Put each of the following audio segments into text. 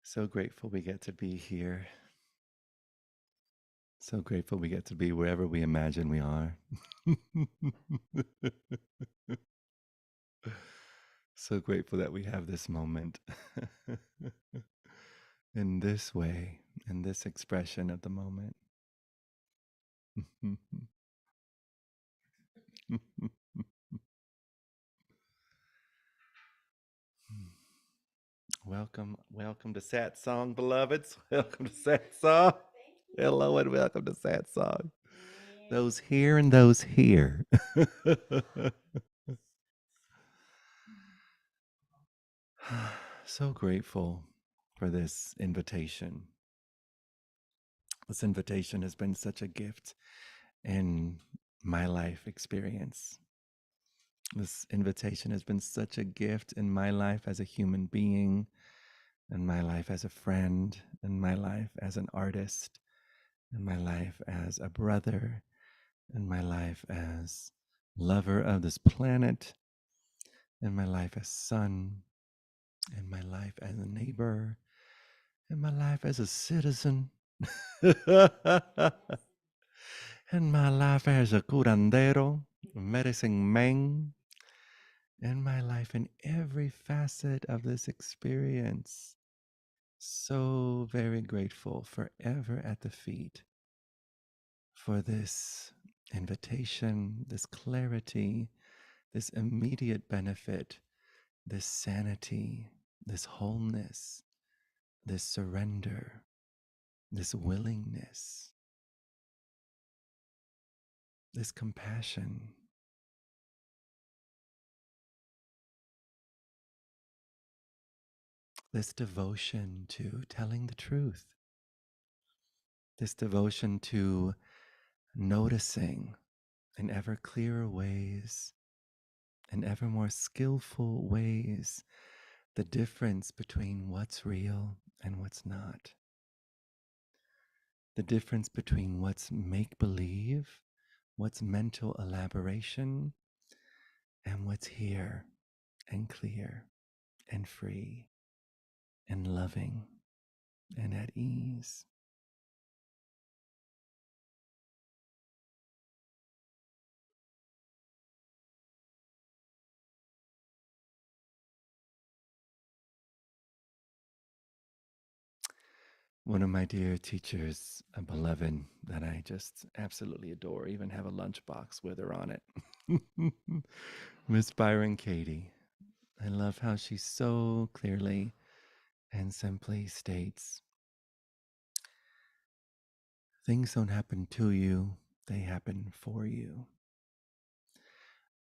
So grateful we get to be here. So grateful we get to be wherever we imagine we are. So grateful that we have this moment in this way, in this expression of the moment. Welcome to Satsang, beloveds. Welcome to Satsang. Hello and welcome to Satsang. Those here and those here. So grateful for this invitation. This invitation has been such a gift in my life experience. This invitation has been such a gift in my life as a human being, in my life as a friend, in my life as an artist, in my life as a brother, in my life as lover of this planet, in my life as son, in my life as a neighbor, in my life as a citizen, in my life as a curandero, medicine man, in my life in every facet of this experience. So very grateful, forever at the feet, for this invitation, this clarity, this immediate benefit, this sanity, this wholeness, this surrender, this willingness, this compassion. This devotion to telling the truth, this devotion to noticing in ever clearer ways, in ever more skillful ways, the difference between what's real and what's not, the difference between what's make-believe, what's mental elaboration, and what's here and clear and free and loving and at ease. One of my dear teachers, a beloved that I just absolutely adore, even have a lunchbox with her on it. Miss Byron Katie. I love how she so clearly and simply states, things don't happen to you, they happen for you.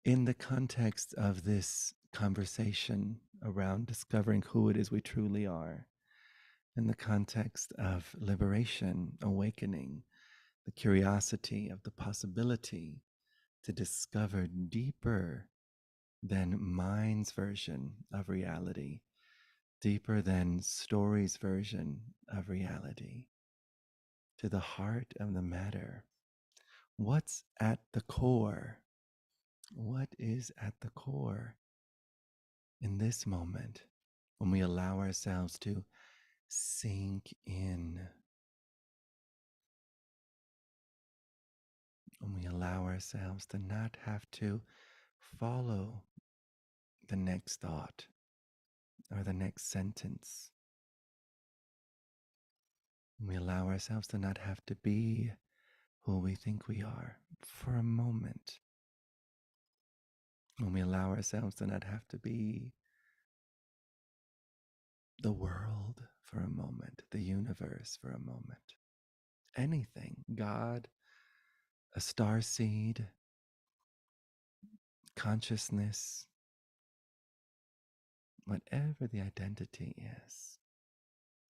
In the context of this conversation around discovering who it is we truly are, in the context of liberation, awakening, the curiosity of the possibility to discover deeper than mind's version of reality, deeper than story's version of reality, to the heart of the matter. What's at the core? What is at the core in this moment when we allow ourselves to sink in, when we allow ourselves to not have to follow the next thought or the next sentence? We allow ourselves to not have to be who we think we are for a moment. When we allow ourselves to not have to be the world for a moment, the universe for a moment, anything, God, a star seed, consciousness, whatever the identity is,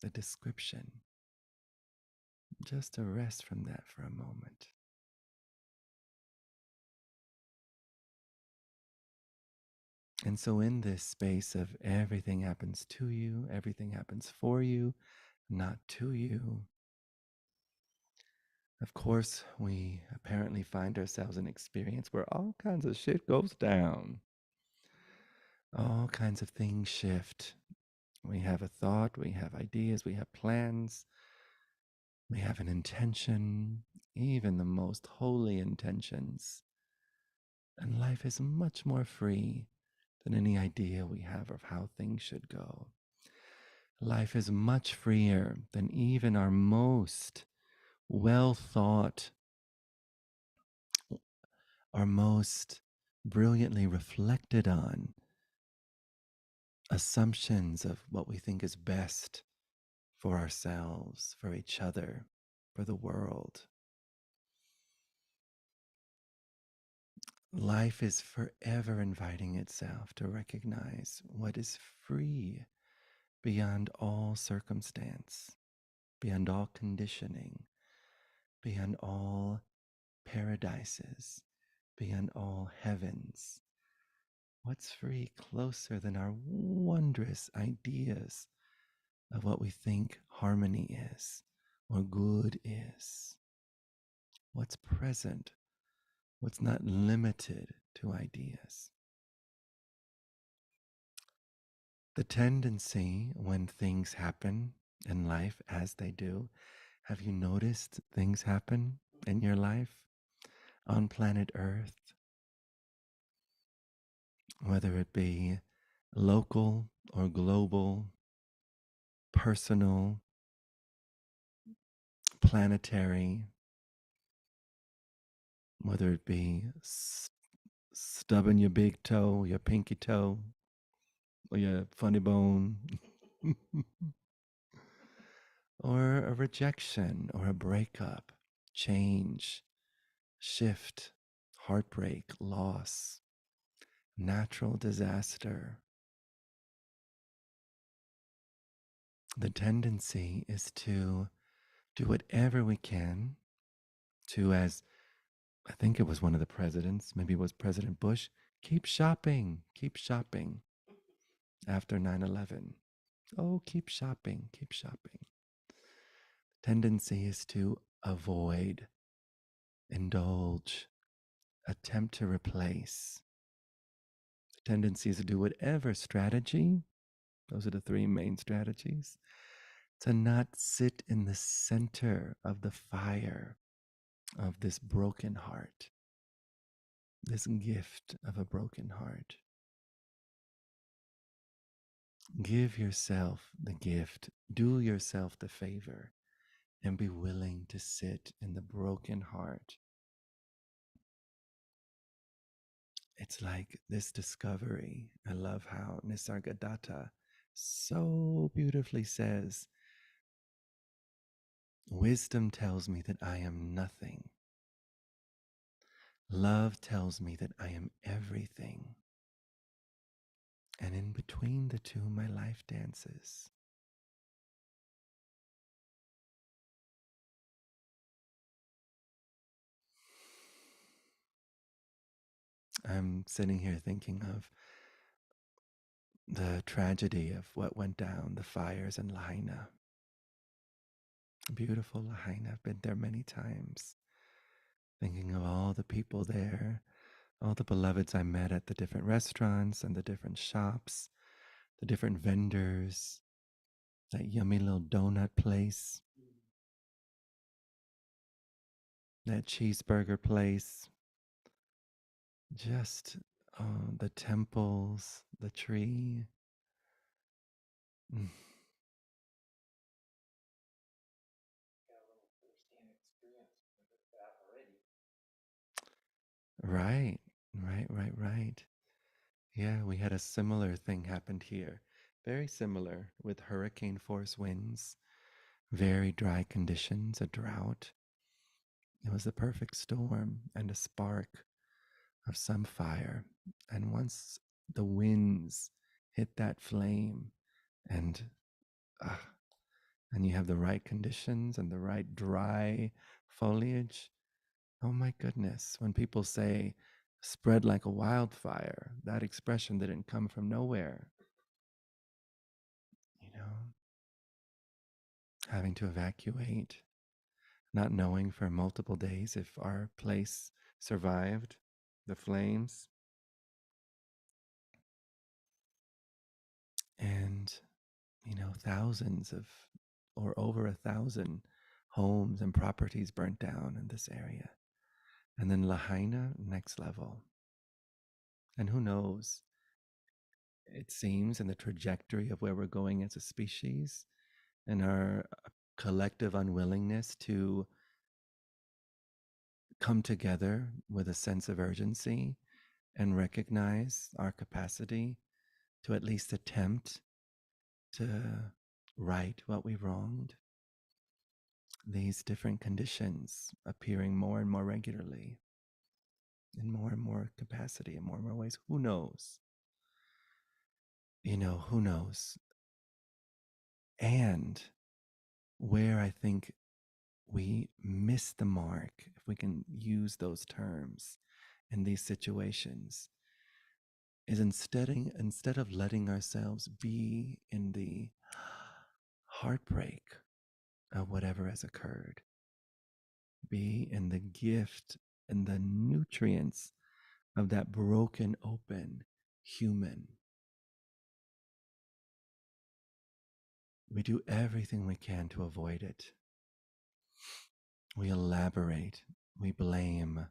the description, just to rest from that for a moment. And so, in this space of everything happens to you, everything happens for you, not to you, of course, we apparently find ourselves in an experience where all kinds of shit goes down. All kinds of things shift. We have a thought, we have ideas, we have plans, we have an intention, even the most holy intentions. And life is much more free than any idea we have of how things should go. Life is much freer than even our most well thought, our most brilliantly reflected on assumptions of what we think is best for ourselves, for each other, for the world. Life is forever inviting itself to recognize what is free beyond all circumstance, beyond all conditioning, beyond all paradises, beyond all heavens. What's free closer than our wondrous ideas of what we think harmony is or good is? What's present? What's not limited to ideas? The tendency when things happen in life as they do, have you noticed things happen in your life on planet Earth, whether it be local or global, personal, planetary, whether it be stubbing your big toe, your pinky toe, or your funny bone, or a rejection or a breakup, change, shift, heartbreak, loss, natural disaster. The tendency is to do whatever we can to, as I think it was one of the presidents, maybe it was President Bush, keep shopping after 9/11. Oh, keep shopping, keep shopping. Tendency is to avoid, indulge, attempt to replace. The tendency is to do whatever strategy, those are the three main strategies, to not sit in the center of the fire of this broken heart, this gift of a broken heart. Give yourself the gift, do yourself the favor, and be willing to sit in the broken heart. It's like this discovery. I love how Nisargadatta so beautifully says, wisdom tells me that I am nothing. Love tells me that I am everything. And in between the two, my life dances. I'm sitting here thinking of the tragedy of what went down, the fires in Lahaina. Beautiful Lahaina. I've been there many times, thinking of all the people there, all the beloveds I met at the different restaurants and the different shops, the different vendors, that yummy little donut place, that cheeseburger place, just the temples, the tree. Mm. Right, right. Yeah, we had a similar thing happened here. Very similar with hurricane force winds, very dry conditions, a drought. It was the perfect storm and a spark of some fire. And once the winds hit that flame and uh, and you have the right conditions and the right dry foliage, oh my goodness, when people say spread like a wildfire, that expression didn't come from nowhere. You know, having to evacuate, not knowing for multiple days if our place survived the flames, and, thousands of, or over 1,000 homes and properties burnt down in this area. And then Lahaina, next level. And who knows, it seems in the trajectory of where we're going as a species and our collective unwillingness to come together with a sense of urgency and recognize our capacity to at least attempt to right what we wronged. These different conditions appearing more and more regularly in more and more capacity in more and more ways. Who knows? Who knows? And where I think we miss the mark, if we can use those terms in these situations, is instead of letting ourselves be in the heartbreak of whatever has occurred, be in the gift and the nutrients of that broken open human. We do everything we can to avoid it. We elaborate, we blame.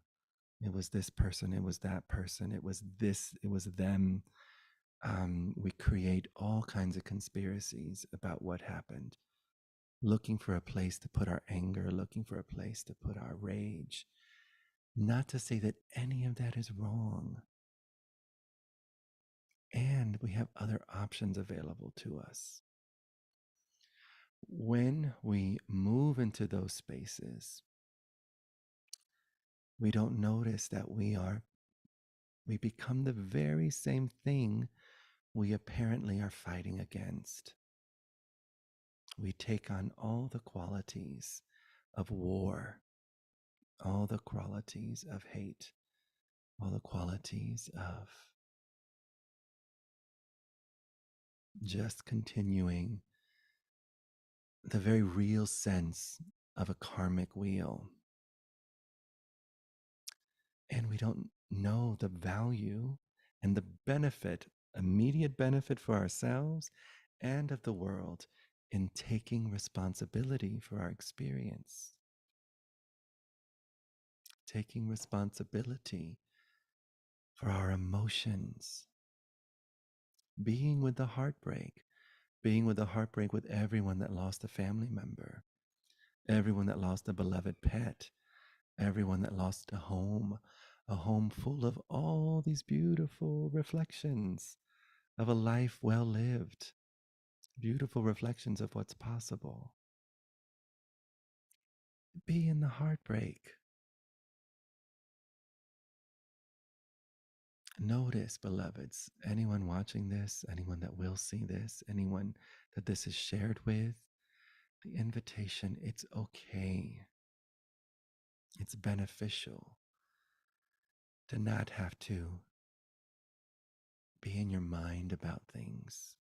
It was this person, it was that person, it was this, it was them. We create all kinds of conspiracies about what happened, looking for a place to put our anger, looking for a place to put our rage. Not to say that any of that is wrong. And we have other options available to us. When we move into those spaces, we don't notice that we become the very same thing we apparently are fighting against. We take on all the qualities of war, all the qualities of hate, all the qualities of just continuing the very real sense of a karmic wheel. And we don't know the value and the benefit, immediate benefit for ourselves and of the world in taking responsibility for our experience, taking responsibility for our emotions, being with the heartbreak, being with the heartbreak with everyone that lost a family member, everyone that lost a beloved pet, everyone that lost a home full of all these beautiful reflections of a life well lived, beautiful reflections of what's possible. Be in the heartbreak. Notice, beloveds, anyone watching this, anyone that will see this, anyone that this is shared with, the invitation, it's okay. It's beneficial to not have to Be in your mind about things.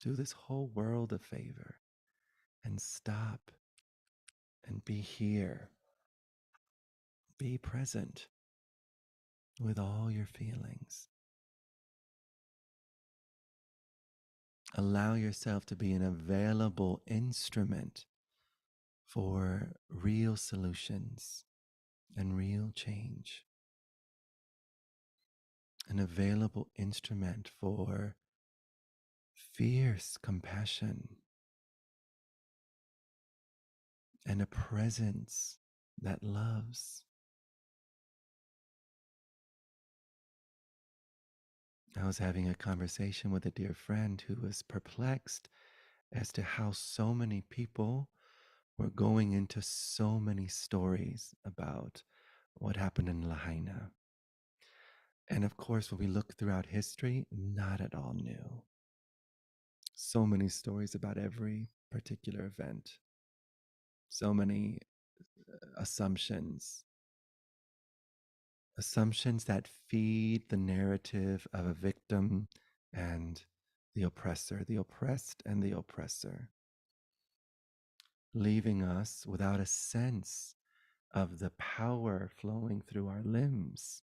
Do this whole world a favor and stop and be here. Be present with all your feelings. Allow yourself to be an available instrument for real solutions and real change, an available instrument for fierce compassion and a presence that loves. I was having a conversation with a dear friend who was perplexed as to how so many people were going into so many stories about what happened in Lahaina. And of course, when we look throughout history, not at all new. So many stories about every particular event, so many assumptions, assumptions that feed the narrative of a victim and the oppressor, the oppressed and the oppressor, leaving us without a sense of the power flowing through our limbs.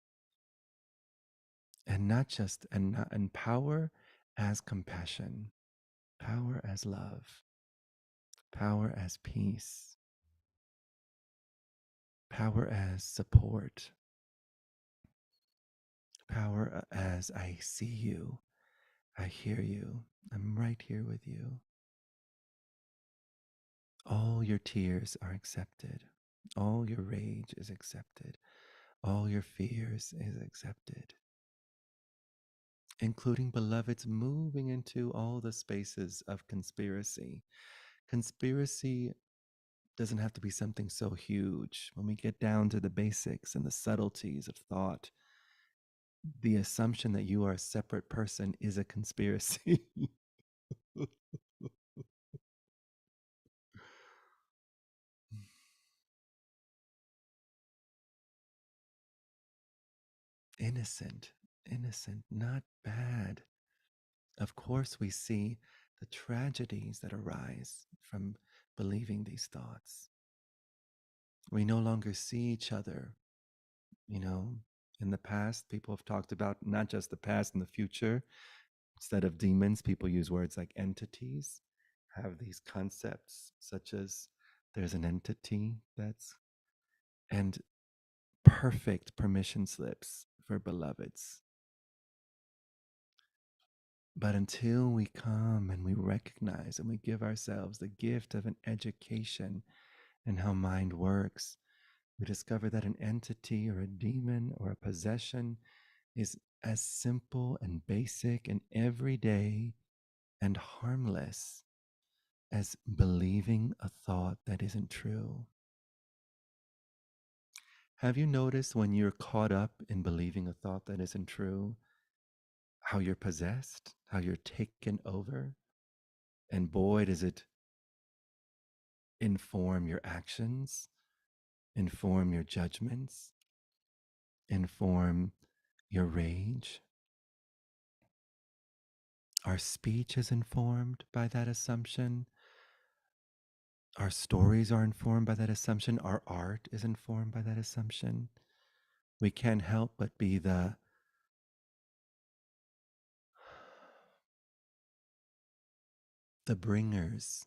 And not just, and power as compassion, power as love, power as peace, power as support, power as I see you, I hear you, I'm right here with you. All your tears are accepted. All your rage is accepted. All your fears is accepted. Including beloveds moving into all the spaces of conspiracy. Conspiracy doesn't have to be something so huge. When we get down to the basics and the subtleties of thought, the assumption that you are a separate person is a conspiracy. Innocent, innocent, not bad. Of course, we see the tragedies that arise from believing these thoughts. We no longer see each other. You know, in the past, people have talked about not just the past and the future. Instead of demons, people use words like entities, have these concepts such as there's an entity that's, and perfect permission slips for beloveds. But until we come and we recognize and we give ourselves the gift of an education in how mind works, we discover that an entity or a demon or a possession is as simple and basic and everyday and harmless as believing a thought that isn't true. Have you noticed when you're caught up in believing a thought that isn't true, how you're possessed, how you're taken over? And boy, does it inform your actions, inform your judgments, inform your rage. Our speech is informed by that assumption. Our stories are informed by that assumption. Our art is informed by that assumption. We can't help but be the bringers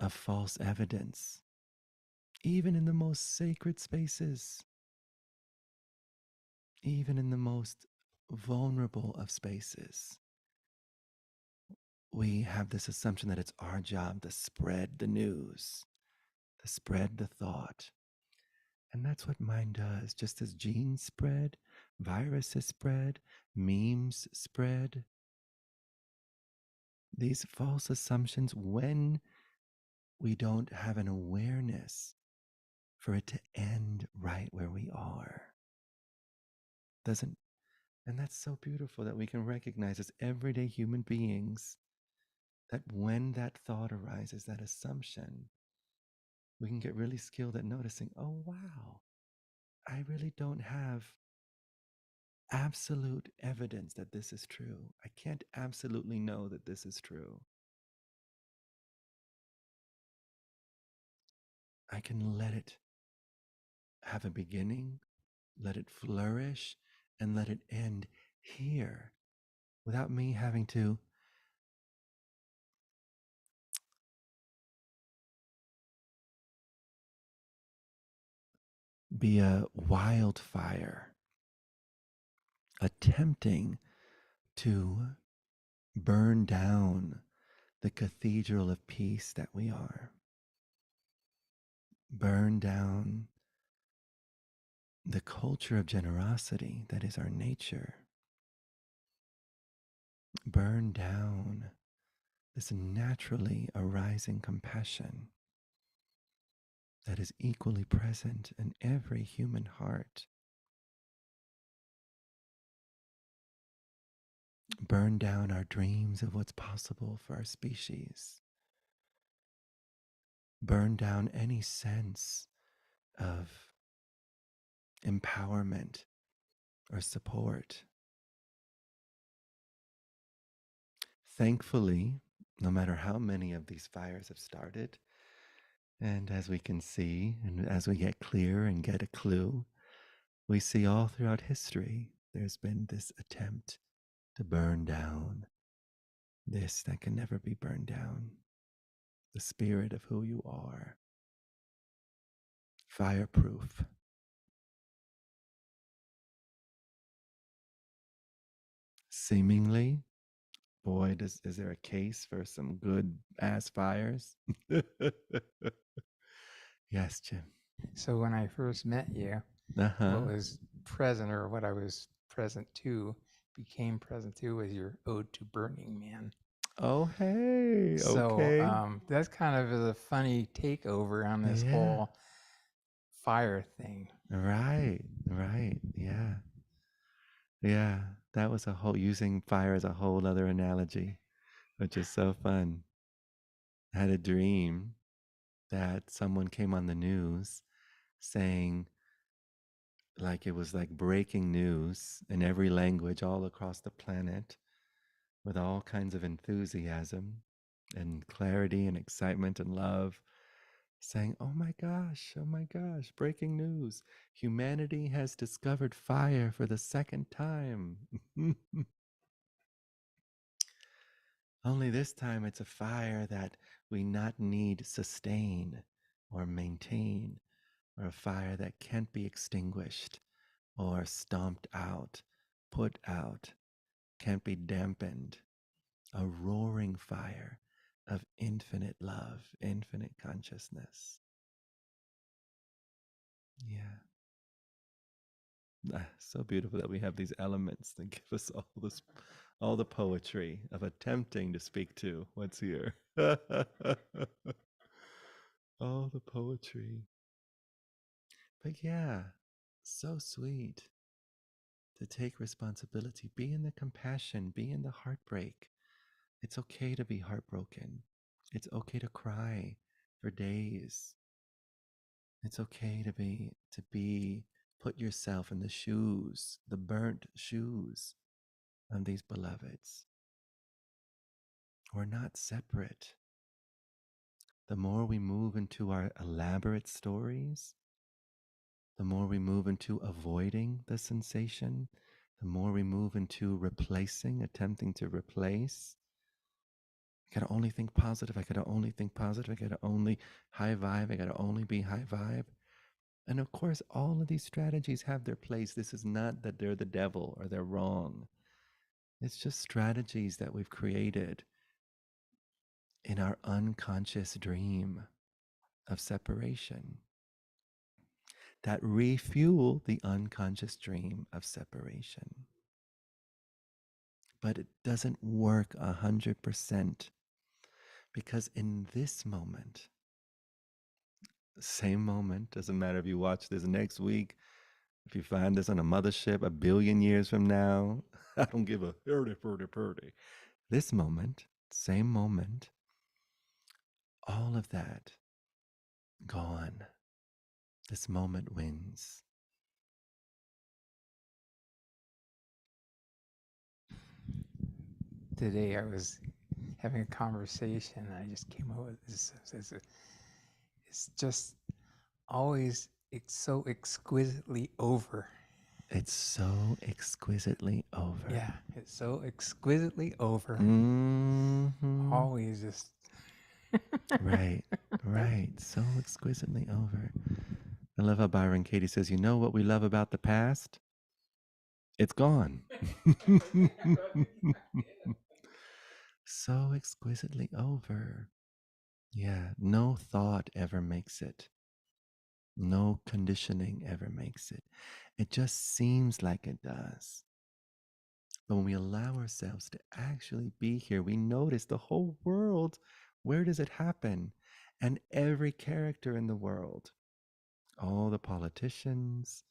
of false evidence, even in the most sacred spaces, even in the most vulnerable of spaces. We have this assumption that it's our job to spread the news, to spread the thought. And that's what mind does. Just as genes spread, viruses spread, memes spread, these false assumptions, when we don't have an awareness for it to end right where we are, doesn't, and that's so beautiful that we can recognize as everyday human beings that when that thought arises, that assumption, we can get really skilled at noticing, oh, wow, I really don't have absolute evidence that this is true. I can't absolutely know that this is true. I can let it have a beginning, let it flourish, and let it end here without me having to be a wildfire attempting to burn down the cathedral of peace that we are, burn down the culture of generosity that is our nature, burn down this naturally arising compassion that is equally present in every human heart. Burn down our dreams of what's possible for our species. Burn down any sense of empowerment or support. Thankfully, no matter how many of these fires have started, and as we can see, and as we get clear and get a clue, we see all throughout history there's been this attempt to burn down this that can never be burned down, the spirit of who you are, fireproof. Seemingly, boy, is there a case for some good ass fires? Yes, Jim. So when I first met you, Uh what huh. was present or what I was present to became present to was your Ode to Burning Man. Oh, hey. So Okay. that's kind of a funny takeover on this Yeah. whole fire thing. Right. Right. Yeah. Yeah. That was a whole using fire as a whole other analogy, which is so fun. I had a dream that someone came on the news saying, like it was like breaking news in every language all across the planet with all kinds of enthusiasm and clarity and excitement and love, saying, oh my gosh, breaking news. Humanity has discovered fire for the second time. Only this time it's a fire that we not need sustain or maintain, or a fire that can't be extinguished or stomped out, put out, can't be dampened. A roaring fire of infinite love, infinite consciousness. Yeah. So beautiful that we have these elements that give us all this, all the poetry of attempting to speak to what's here. All the poetry. But yeah, so sweet to take responsibility, be in the compassion, be in the heartbreak. It's okay to be heartbroken. It's okay to cry for days. It's okay to be put yourself in the shoes, the burnt shoes of these beloveds. We're not separate. The more we move into our elaborate stories, the more we move into avoiding the sensation, the more we move into replacing, attempting to replace. I gotta only think positive. I gotta only think positive. I gotta only high vibe. I gotta only be high vibe. And of course, all of these strategies have their place. This is not that they're the devil or they're wrong. It's just strategies that we've created in our unconscious dream of separation that refuel the unconscious dream of separation. But it doesn't work 100% because in this moment, same moment, doesn't matter if you watch this next week, if you find this on a mothership a billion years from now, I don't give a hurdy. This moment, same moment, all of that gone. This moment wins. today I was having a conversation and I just came up with this. It's just always so exquisitely over. It's so exquisitely over. Yeah, it's so exquisitely over. Hmm. Always just. Right, right. So exquisitely over. I love how Byron Katie says, you know what we love about the past? It's gone. So exquisitely over. Yeah, no thought ever makes it. No conditioning ever makes it. It just seems like it does. But when we allow ourselves to actually be here, we notice the whole world. Where does it happen? And every character in the world, all the politicians,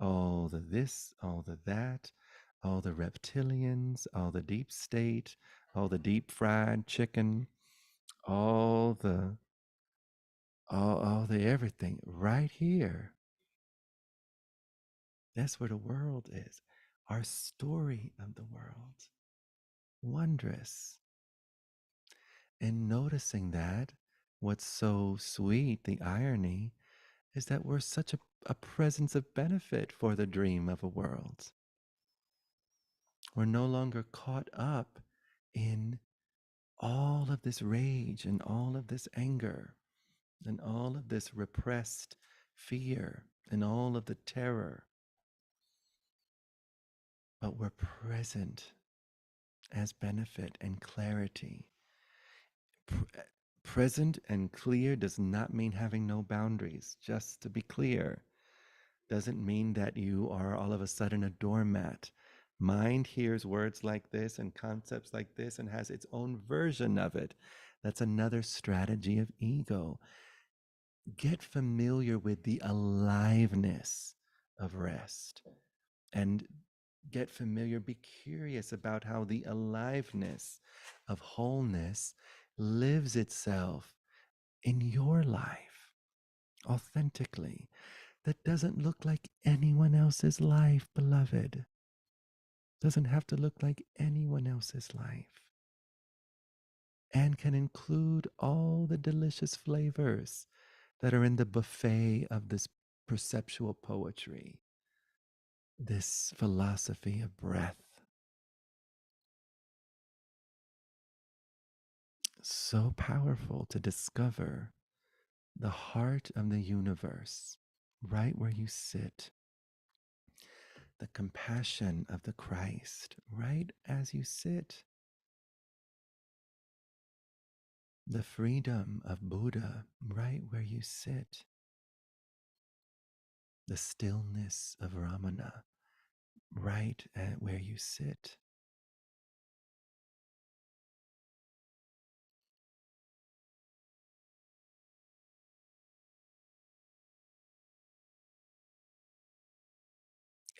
all the this, all the that, all the reptilians, all the deep state, all the deep fried chicken, all the all the everything right here. That's where the world is. Our story of the world. Wondrous. And noticing that, what's so sweet, the irony, is that we're such a presence of benefit for the dream of a world. We're no longer caught up in all of this rage and all of this anger and all of this repressed fear and all of the terror, but we're present as benefit and clarity. Present and clear does not mean having no boundaries, just to be clear. Doesn't mean that you are all of a sudden a doormat. Mind hears words like this and concepts like this and has its own version of it. That's another strategy of ego. Get familiar with the aliveness of rest and get familiar, be curious about how the aliveness of wholeness lives itself in your life authentically. That doesn't look like anyone else's life, beloved. Doesn't have to look like anyone else's life. And can include all the delicious flavors that are in the buffet of this perceptual poetry, this philosophy of breath. So powerful to discover the heart of the universe right where you sit, the compassion of the Christ right as you sit, the freedom of Buddha right where you sit, the stillness of Ramana right at where you sit.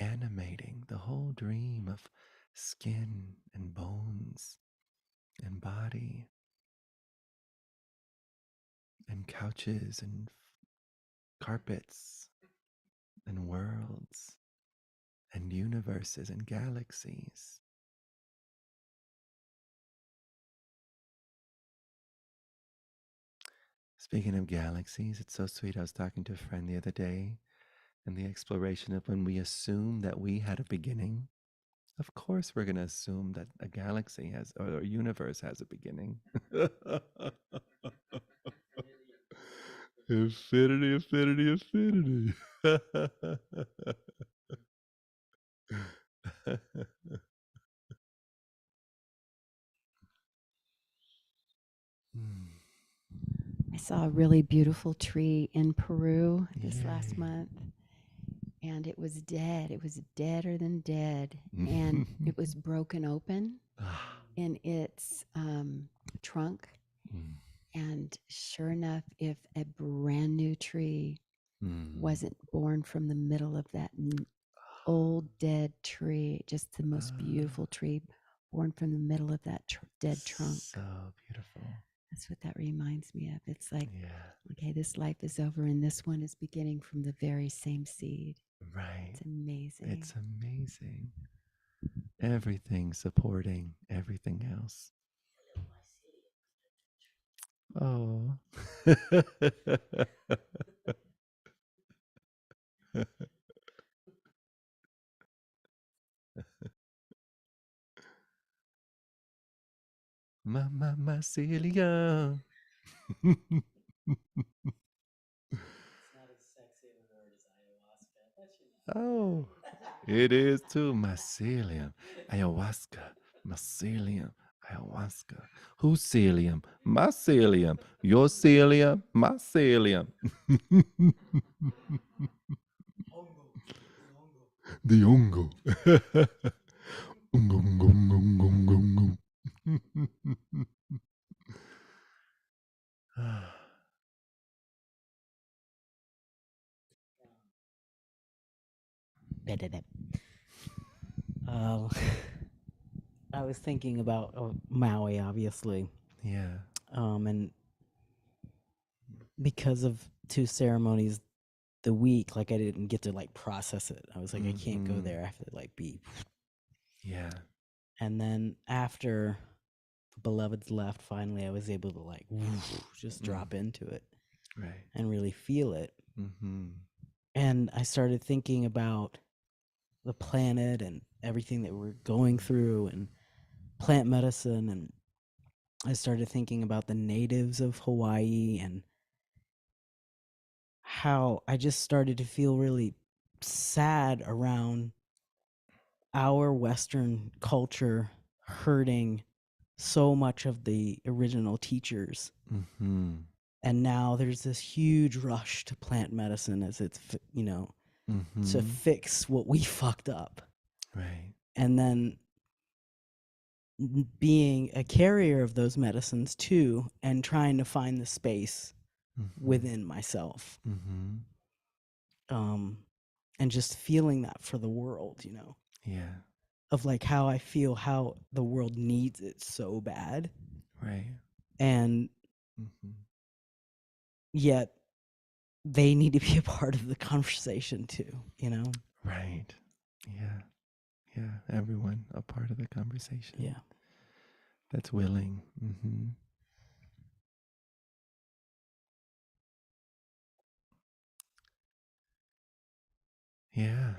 Animating the whole dream of skin and bones and body and couches and carpets and worlds and universes and galaxies. Speaking of galaxies, it's so sweet. I was talking to a friend the other day, and the exploration of when we assume that we had a beginning. Of course, we're going to assume that a galaxy has, or a universe has a beginning. Infinity, infinity, infinity. Hmm. I saw a really beautiful tree in Peru this last Yay. month, and it was dead. It was deader than dead, and it was broken open Ah. in its trunk. Mm. And sure enough, if a brand new tree Mm. wasn't born from the middle of that old dead tree, just the most beautiful Ah. tree born from the middle of that dead trunk. So beautiful. That's what that reminds me of. It's like, Yeah. okay, this life is over and this one is beginning from the very same seed. Right. It's amazing. It's amazing. Everything supporting everything else. Oh. Mama Celia. Oh, it is too. Mycelium, ayahuasca, mycelium, ayahuasca. Who's celium? Mycelium. Your celium, mycelium. The hongo. Ungo, ungo, ungo, ungo, ungo, ungo. Uh, I was thinking about Maui, obviously, Yeah. and because of two ceremonies the week, like I didn't get to like process it. I was like, I can't go there. I have to like be. Yeah. And then after the beloveds left, finally, I was able to like just drop into it Right. and really feel it. Mm-hmm. And I started thinking about the planet and everything that we're going through and plant medicine. And I started thinking about the natives of Hawaii and how I just started to feel really sad around our Western culture hurting so much of the original teachers. Mm-hmm. And now there's this huge rush to plant medicine as it's, to Mm-hmm. fix what we fucked up. Right. And then being a carrier of those medicines too, and trying to find the space within myself. Mm-hmm. And just feeling that for the world, Yeah. of like how I feel how the world needs it so bad. Right. And Mm-hmm. yet they need to be a part of the conversation too, Right. Yeah. Yeah. Everyone a part of the conversation. Yeah. That's willing. Mm-hmm. Yeah.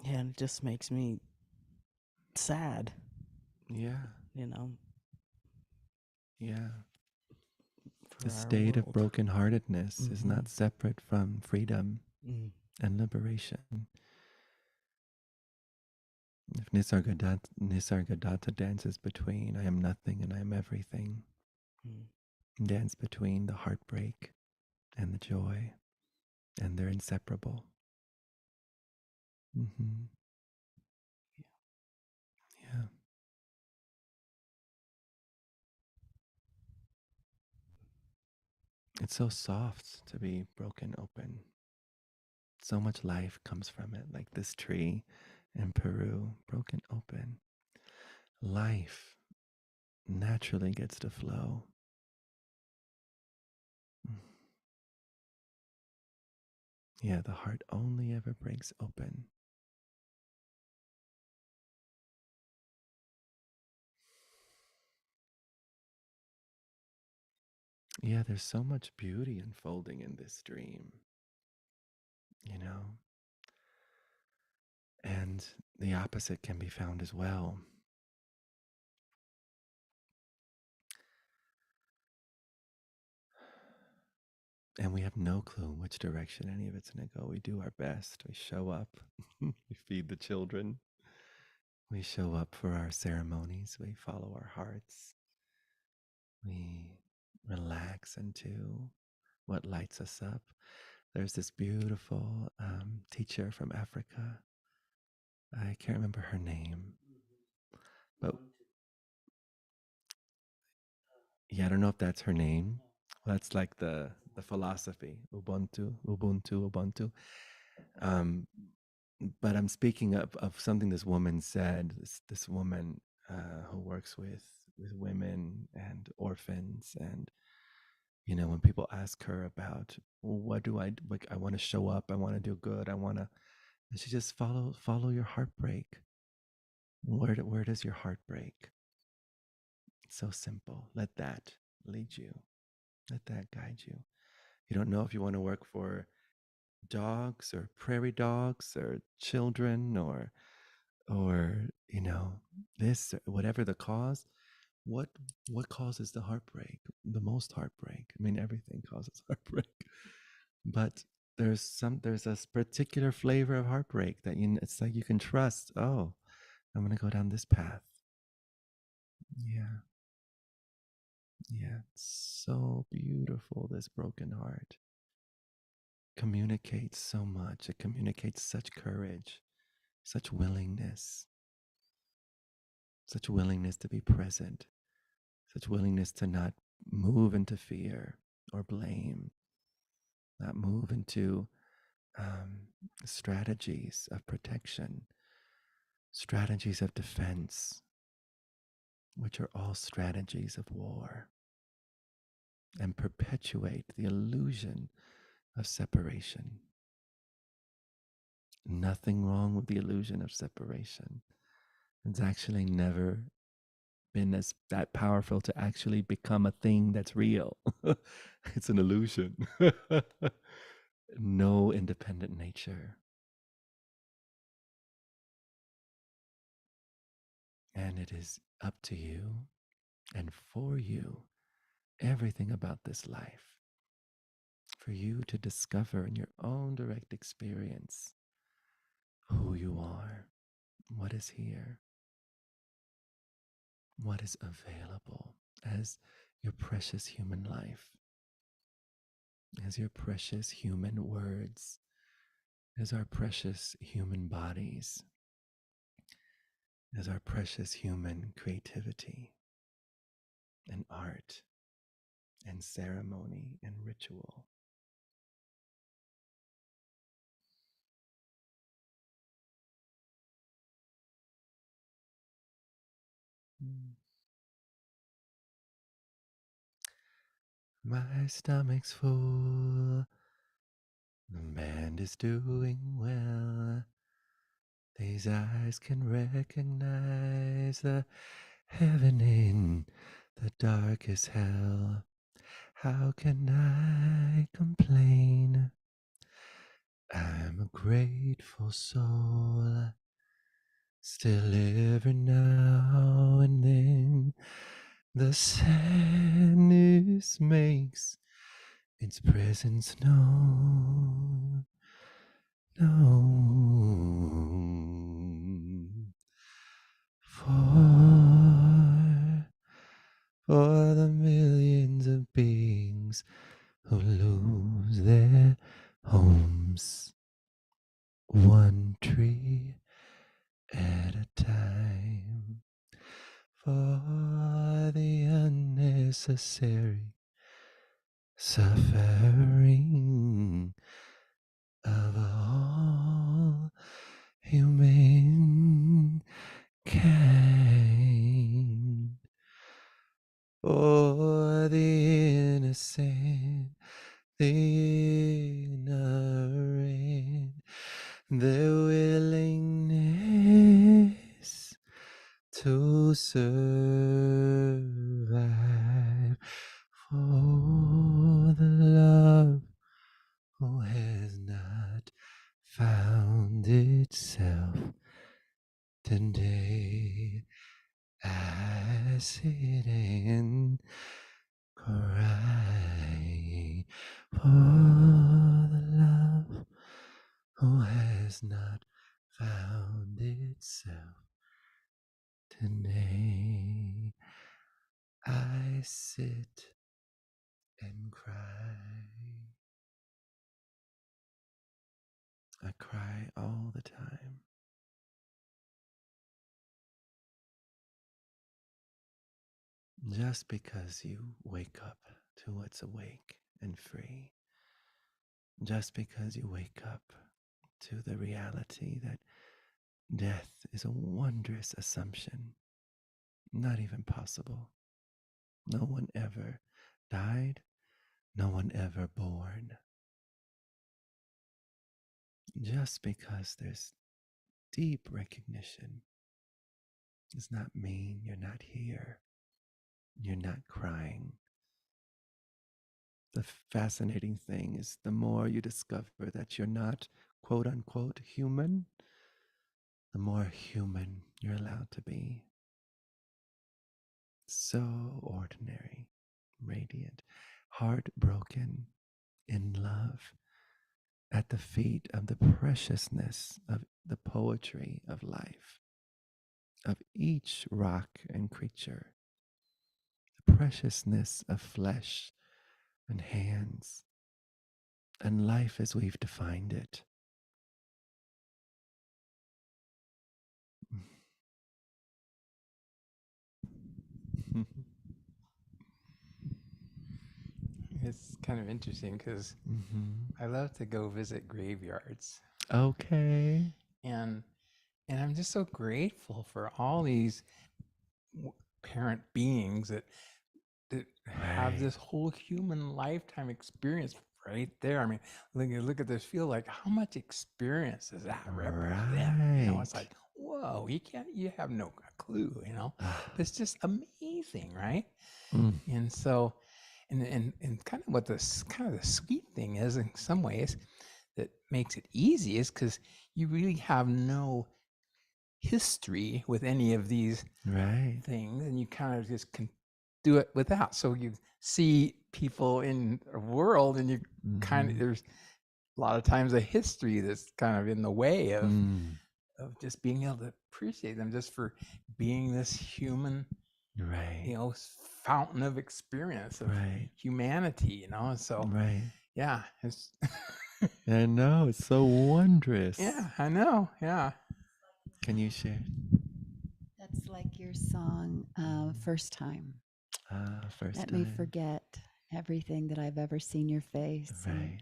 Yeah, and it just makes me sad, Yeah. Yeah. for The our state of world. brokenheartedness is not separate from freedom Mm. and liberation. If Nisargadatta dances between I am nothing and I am everything, dance between the heartbreak and the joy, and they're inseparable. Mm-hmm. Yeah. It's so soft to be broken open. So much life comes from it, like this tree in Peru, broken open. Life naturally gets to flow. Mm. Yeah, the heart only ever breaks open. Yeah, there's so much beauty unfolding in this dream, you know? And the opposite can be found as well. And we have no clue which direction any of it's going to go. We do our best. We show up. We feed the children. We show up for our ceremonies. We follow our hearts. We relax into what lights us up. There's this beautiful teacher from Africa. I can't remember her name, but yeah, I don't know if that's her name. That's like the philosophy, Ubuntu, Ubuntu, Ubuntu. Um, but I'm speaking of something this woman said. This woman who works with women and orphans, and when people ask her about, well, what do I like, I want to show up, I want to do good, I want to And she just follow your heartbreak. Where does your heart break? It's so simple. Let that lead you. Let that guide you. You don't know if you want to work for dogs or prairie dogs or children or this, whatever the cause. what what causes the heartbreak, the most heartbreak? I mean, everything causes heartbreak, but there's a particular flavor of heartbreak that it's like you can trust. Oh, I'm going to go down this path. Yeah, yeah, it's so beautiful. This broken heart communicates so much. It communicates such courage, such willingness, such willingness to be present, such willingness to not move into fear or blame, not move into um, strategies of protection, strategies of defense, which are all strategies of war, and perpetuate the illusion of separation. Nothing wrong with the illusion of separation. It's actually never been as that powerful to actually become a thing that's real. It's an illusion. No independent nature. And it is up to you and for you, everything about this life, for you to discover in your own direct experience who you are, what is here, what is available as your precious human life, as your precious human words, as our precious human bodies, as our precious human creativity and art and ceremony and ritual. My stomach's full, the band is doing well. These eyes can recognize the heaven in the darkest hell. How can I complain? I'm a grateful soul, still every now and then the sadness makes its presence known. Known. For the millions of beings who lose their homes, one tree at a time. For the unnecessary suffering of all humankind. For the innocent, the ignorant, their willingness to survive, for the love who has not found itself today. I sit and cry for the love who has not found itself today. I sit and cry. I cry all the time. Just because you wake up to what's awake and free. Just because you wake up to the reality that death is a wondrous assumption, not even possible. No one ever died, no one ever born. just because there's deep recognition does not mean you're not here. You're not crying. The fascinating thing is the more you discover that you're not quote unquote human, the more human you're allowed to be. So ordinary, radiant, heartbroken, in love, at the feet of the preciousness of the poetry of life, of each rock and creature, the preciousness of flesh and hands, and life as we've defined it. It's kind of interesting because Mhm. I love to go visit graveyards, Okay. and I'm just so grateful for all these parent beings that have Right. this whole human lifetime experience right there. I mean, look at this field. Like, how much experience does that represent? You know, it's Right. like, whoa, you have no clue. You know, Ah, but it's just amazing, right? mm, And so, and kind of what this kind of the sweet thing is in some ways that makes it easy is because you really have no history with any of these right. things, and you kind of just can do it without. So you see people in a world, and you kind of Mhm. there's a lot of times a history that's kind of in the way Mm, of just being able to appreciate them just for being this human, right. fountain of experience of Right. humanity. And so Right. yeah, it's I know. It's so wondrous. yeah, I know, yeah. Can you share? That's like your song, First Time. First Let me time. forget everything that I've ever seen your face, and Right.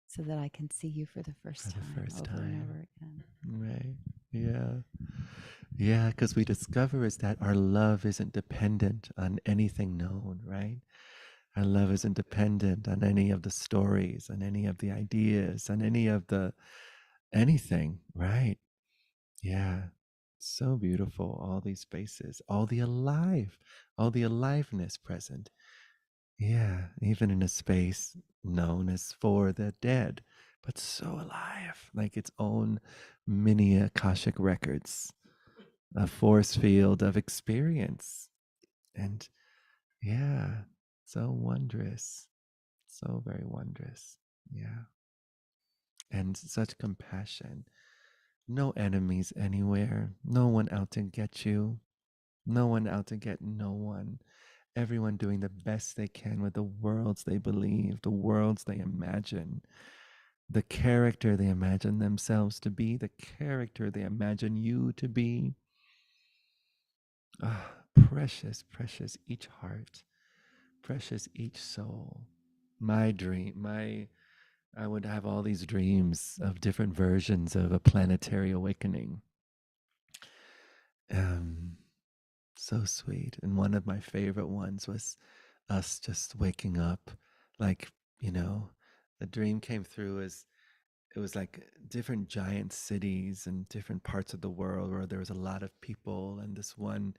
so that I can see you for the For first the time first over and time. over again. Right. Yeah. Yeah. Because we discover is that our love isn't dependent on anything known, right? Our love isn't dependent on any of the stories, on any of the ideas, on any of the anything, right? Yeah. So beautiful. All these faces, all the aliveness present. Yeah. Even in a space known as for the dead, but so alive, like its own mini Akashic records, a force field of experience. And yeah, so wondrous. So very wondrous. Yeah. And such compassion. No enemies anywhere. No one out to get you. No one out to get no one. Everyone doing the best they can with the worlds they believe, the worlds they imagine, the character they imagine themselves to be, the character they imagine you to be. Ah, precious, precious each heart, precious each soul. My dream, I would have all these dreams of different versions of a planetary awakening. Um, so sweet. And one of my favorite ones was us just waking up, like, you know, the dream came through as it was like different giant cities and different parts of the world where there was a lot of people. And this one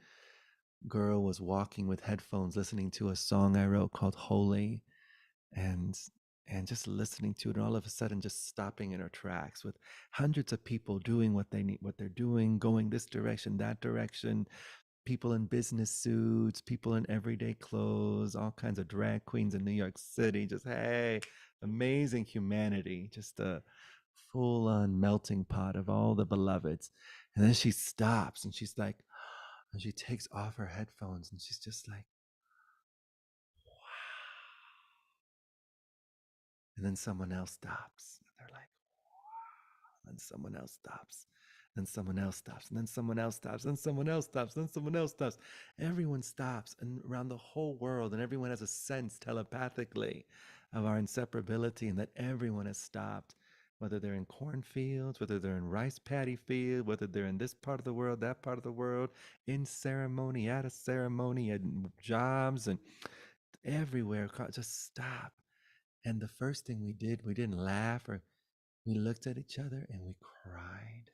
girl was walking with headphones, listening to a song I wrote called Holy, and just listening to it, and all of a sudden just stopping in her tracks with hundreds of people doing what they need, what they're doing, going this direction, that direction, people in business suits, people in everyday clothes, all kinds of drag queens in New York City. Just, hey, amazing humanity, just a full on melting pot of all the beloveds. And then she stops and she's like, and she takes off her headphones and she's just like, and then someone else stops. And they're like, and someone else stops. Then someone else stops. And then someone else stops. Then someone else stops. Then someone else stops. Everyone stops and around the whole world, and everyone has a sense telepathically of our inseparability and that everyone has stopped. Whether they're in cornfields, whether they're in rice paddy field, whether they're in this part of the world, that part of the world, in ceremony, at a ceremony, and jobs, and everywhere, just stop. And the first thing we did, we didn't laugh or We looked at each other and we cried.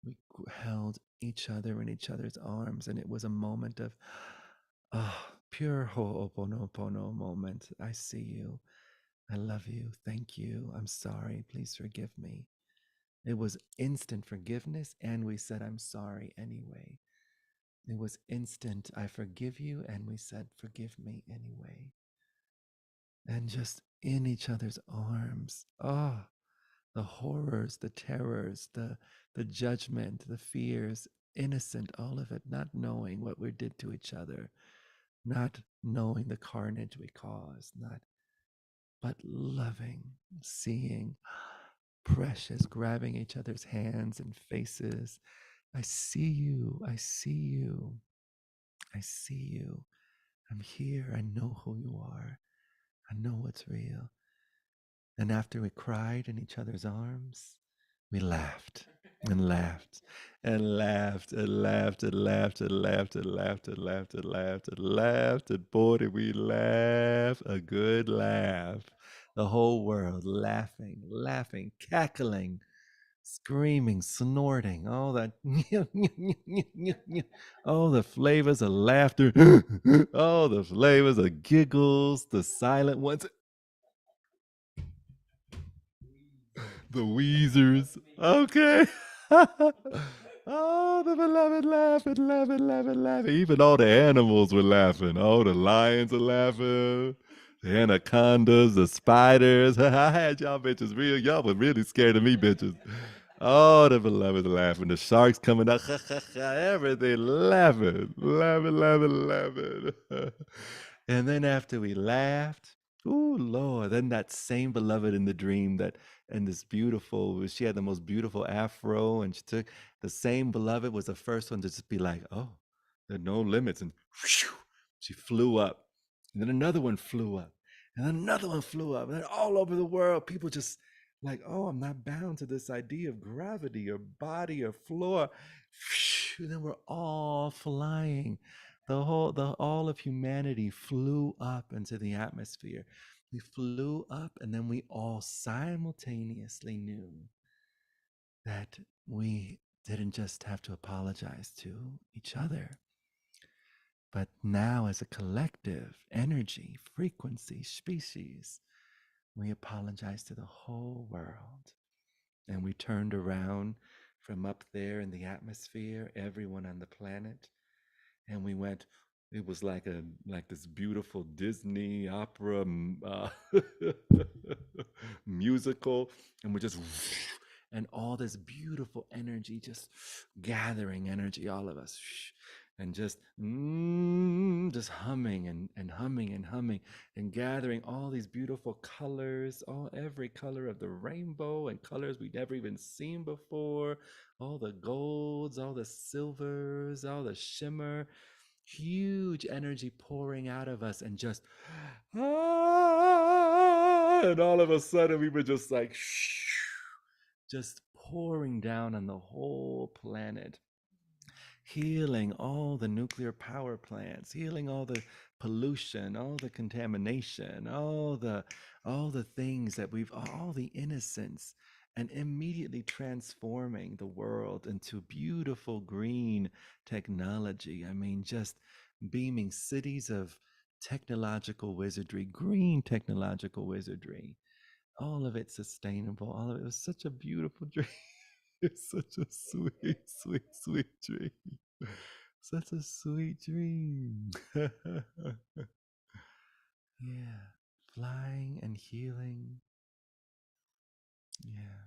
We held each other in each other's arms, and it was a moment of pure ho'oponopono moment. I see you. I love you. Thank you. I'm sorry. Please forgive me. It was instant forgiveness, and we said, I'm sorry anyway. It was instant, I forgive you, and we said, forgive me anyway. And just in each other's arms. The horrors, the terrors, the judgment, the fears, innocent, all of it, not knowing what we did to each other, not knowing the carnage we caused, not but loving, seeing, precious, grabbing each other's hands and faces. I see you. I see you. I see you. I'm here. I know who you are. I know what's real. And after we cried in each other's arms, we laughed and laughed and laughed and laughed and laughed and laughed and laughed and laughed and laughed and laughed. And boy, did we laugh a good laugh. The whole world laughing, laughing, cackling, screaming, snorting, all that, all the flavors of laughter, all the flavors of giggles, the silent ones, the Weezers. Okay. Oh, the beloved laughing, laughing, laughing, laughing. Even all the animals were laughing. Oh, the lions are laughing. The anacondas, the spiders. I had y'all bitches real. Y'all were really scared of me, bitches. Oh, the beloved laughing. The sharks coming up. Everything laughing, laughing, laughing, laughing. And then after we laughed, oh Lord, then that same beloved in the dream that and this beautiful, she had the most beautiful afro, and she took the same beloved was the first one to just be like, oh, there are no limits. And whew, she flew up. And then another one flew up. And then another one flew up. And then all over the world, people just like, oh, I'm not bound to this idea of gravity or body or floor. And then we're all flying. All of humanity flew up into the atmosphere. We flew up, and then we all simultaneously knew that we didn't just have to apologize to each other, but now as a collective energy, frequency, species, we apologize to the whole world. And we turned around from up there in the atmosphere, everyone on the planet, and we went. It was like this beautiful Disney opera musical, and we just and all this beautiful energy, just gathering energy, all of us, and just humming and humming and humming and gathering all these beautiful colors, every color of the rainbow and colors we'd never even seen before, all the golds, all the silvers, all the shimmer, huge energy pouring out of us, and just and all of a sudden we were just like just pouring down on the whole planet, healing all the nuclear power plants, healing all the pollution, all the contamination, all the things that all the innocence, and immediately transforming the world into beautiful green technology. I mean, just beaming cities of technological wizardry, green technological wizardry, all of it sustainable, all of it was such a beautiful dream. It's such a sweet, sweet, sweet dream. Such a sweet dream. Yeah. Flying and healing. Yeah.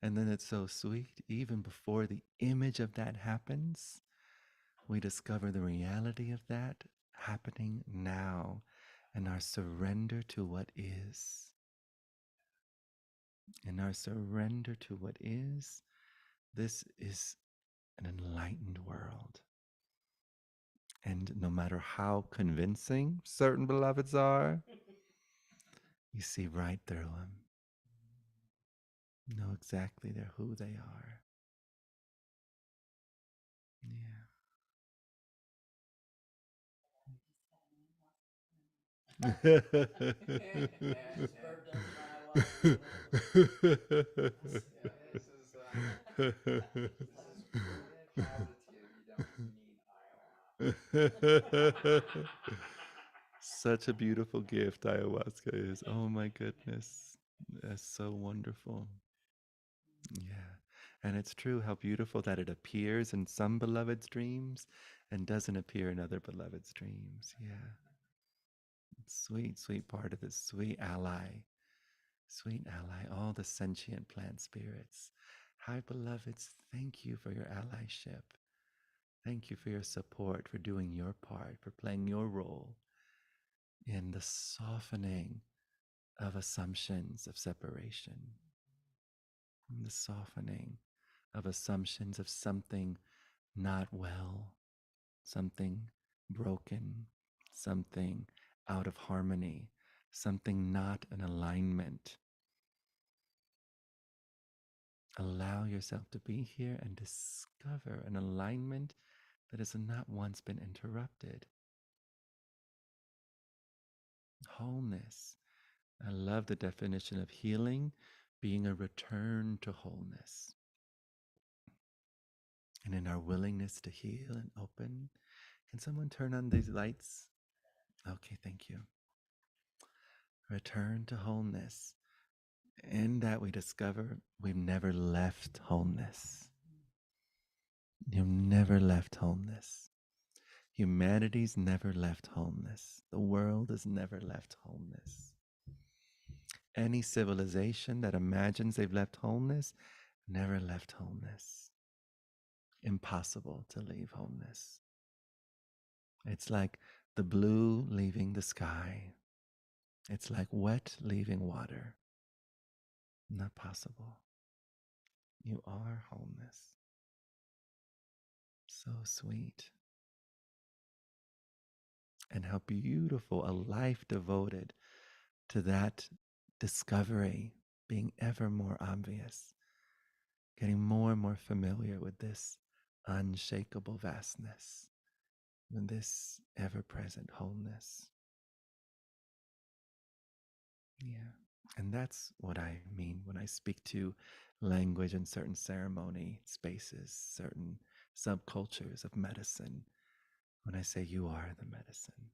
And then it's so sweet. Even before the image of that happens, we discover the reality of that happening now and our surrender to what is. In our surrender to what is, this is an enlightened world. And no matter how convincing certain beloveds are, you see right through them. Know exactly who they are. Yeah. This is pure positive. You don't need ayahuasca. Such a beautiful gift ayahuasca is. Oh my goodness. That's so wonderful. Yeah. And it's true how beautiful that it appears in some beloved's dreams and doesn't appear in other beloved's dreams. Yeah. Sweet, sweet part of this sweet ally. Sweet ally, all the sentient plant spirits. Hi, beloveds. Thank you for your allyship. Thank you for your support, for doing your part, for playing your role in the softening of assumptions of separation, in the softening of assumptions of something not well, something broken, something out of harmony, something not in alignment. Allow yourself to be here and discover an alignment that has not once been interrupted. Wholeness. I love the definition of healing being a return to wholeness. And in our willingness to heal and open, can someone turn on these lights? Okay, thank you. Return to wholeness. In that we discover we've never left wholeness. You've never left wholeness. Humanity's never left wholeness. The world has never left wholeness. Any civilization that imagines they've left wholeness never left wholeness. Impossible to leave wholeness. It's like the blue leaving the sky. It's like wet leaving water. Not possible. You are wholeness. So sweet. And how beautiful a life devoted to that discovery being ever more obvious, getting more and more familiar with this unshakable vastness, with this ever present wholeness. Yeah. And that's what I mean when I speak to language in certain ceremony spaces, certain subcultures of medicine, when I say you are the medicine.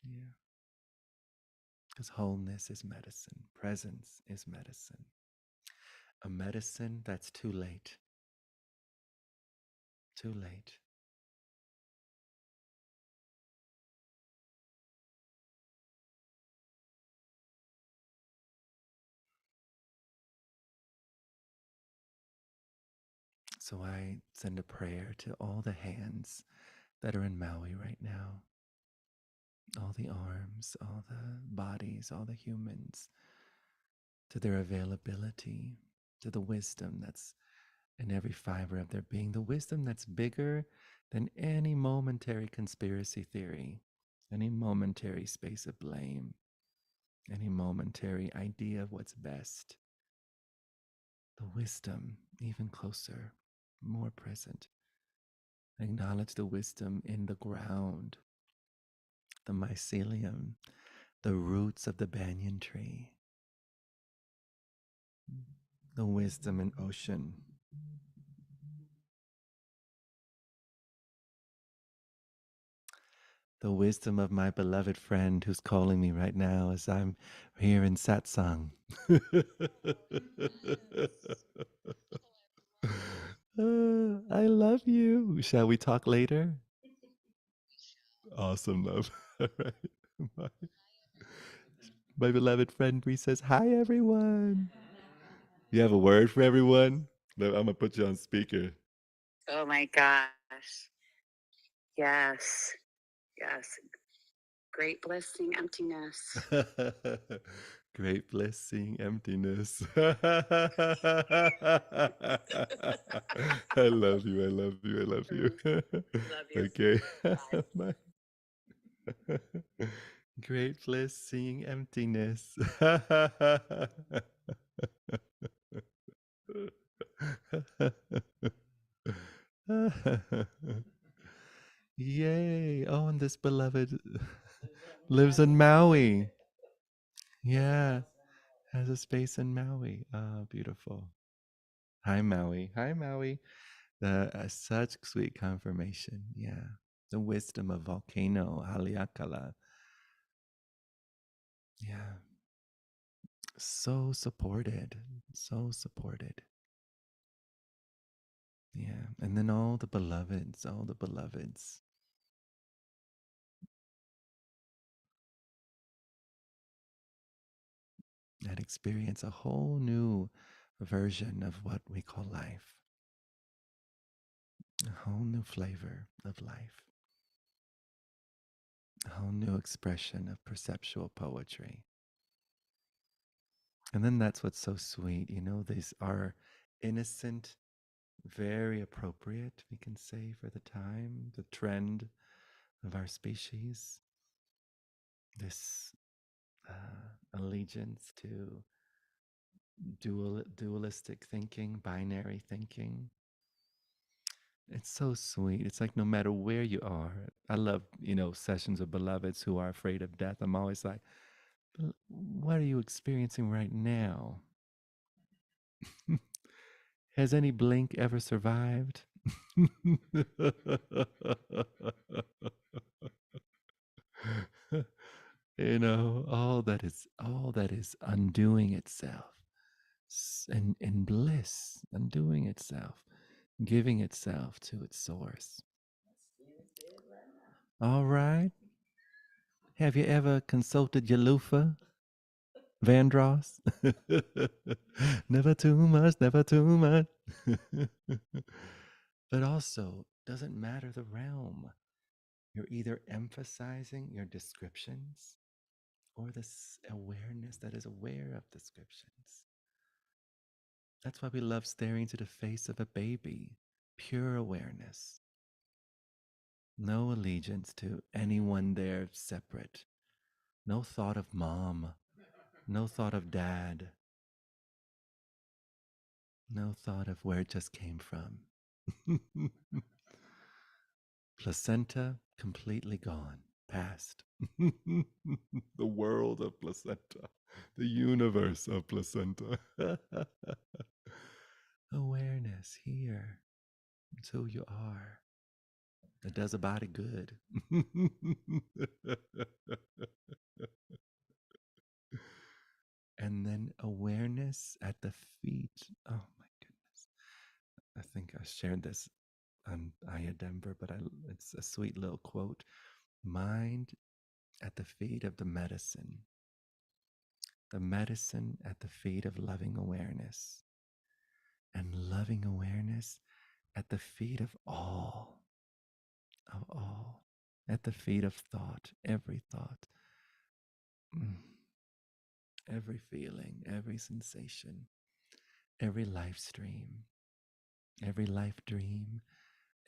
Yeah. Because wholeness is medicine, presence is medicine. A medicine that's too late. Too late. So I send a prayer to all the hands that are in Maui right now, all the arms, all the bodies, all the humans, to their availability, to the wisdom that's in every fiber of their being, the wisdom that's bigger than any momentary conspiracy theory, any momentary space of blame, any momentary idea of what's best. The wisdom even closer, more present. Acknowledge the wisdom in the ground, the mycelium, the roots of the banyan tree, the wisdom in ocean. The wisdom of my beloved friend who's calling me right now as I'm here in Satsang. I love you. Shall we talk later? Awesome, love. All right. Bye. My beloved friend Bree says, hi, everyone. You have a word for everyone? I'm going to put you on speaker. Oh my gosh. Yes. Yes. Great blessing, emptiness. Great bliss seeing emptiness. I love you. I love you. I love you. Love you. Okay. Bye. Bye. Great bliss seeing emptiness. Yay. Oh, and the this beloved lives in Maui. Yeah, has a space in Maui. Oh, beautiful. Hi, Maui. Hi, Maui. Such sweet confirmation. Yeah. The wisdom of volcano, Haleakala. Yeah. So supported. So supported. Yeah. And then all the beloveds, that experience a whole new version of what we call life, a whole new flavor of life, a whole new expression of perceptual poetry. And then that's what's so sweet. These are innocent, very appropriate, we can say, for the time, the trend of our species, this allegiance to dualistic thinking, binary thinking. It's so sweet. It's like no matter where you are, I love, sessions of beloveds who are afraid of death. I'm always like, what are you experiencing right now? Has any blink ever survived? all that is undoing itself, and in bliss, undoing itself, giving itself to its source. All right. Have you ever consulted your loofah, Vandross? Never too much, never too much. But also, doesn't matter the realm. You're either emphasizing your descriptions or this awareness that is aware of descriptions. That's why we love staring into the face of a baby. Pure awareness. No allegiance to anyone there separate. No thought of mom. No thought of dad. No thought of where it just came from. Placenta completely gone, past. The world of placenta, the universe of placenta. Awareness here. It's who you are. It does a body good. And then awareness at the feet. Oh my goodness. I think I shared this on Aya Denver, but it's a sweet little quote. Mind at the feet of the medicine at the feet of loving awareness, and loving awareness at the feet of all, at the feet of thought, every thought, every feeling, every sensation, every life stream, every life dream,